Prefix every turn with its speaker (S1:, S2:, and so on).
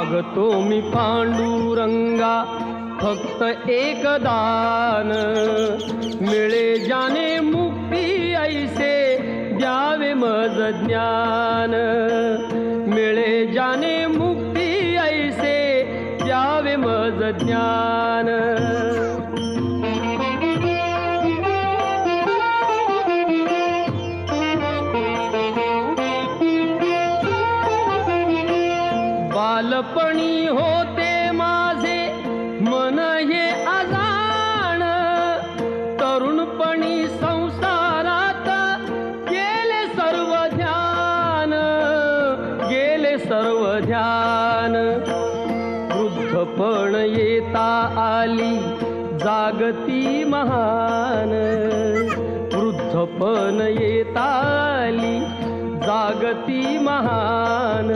S1: मागतो मी पांडुरंगा फक्त एक दान, मिळे जाने मुक्ती ऐसे द्यावे मज ज्ञान, मिळे जाने मुक्ती ऐसे द्यावे मज ज्ञान। बालपणी होते माझे मन हे अजाण, तरुणपणी संसारात गेले सर्व ध्यान, गेले सर्व ध्यान। वृद्धपण येता आली जागती महान, वृद्धपण येता आली जागती महान।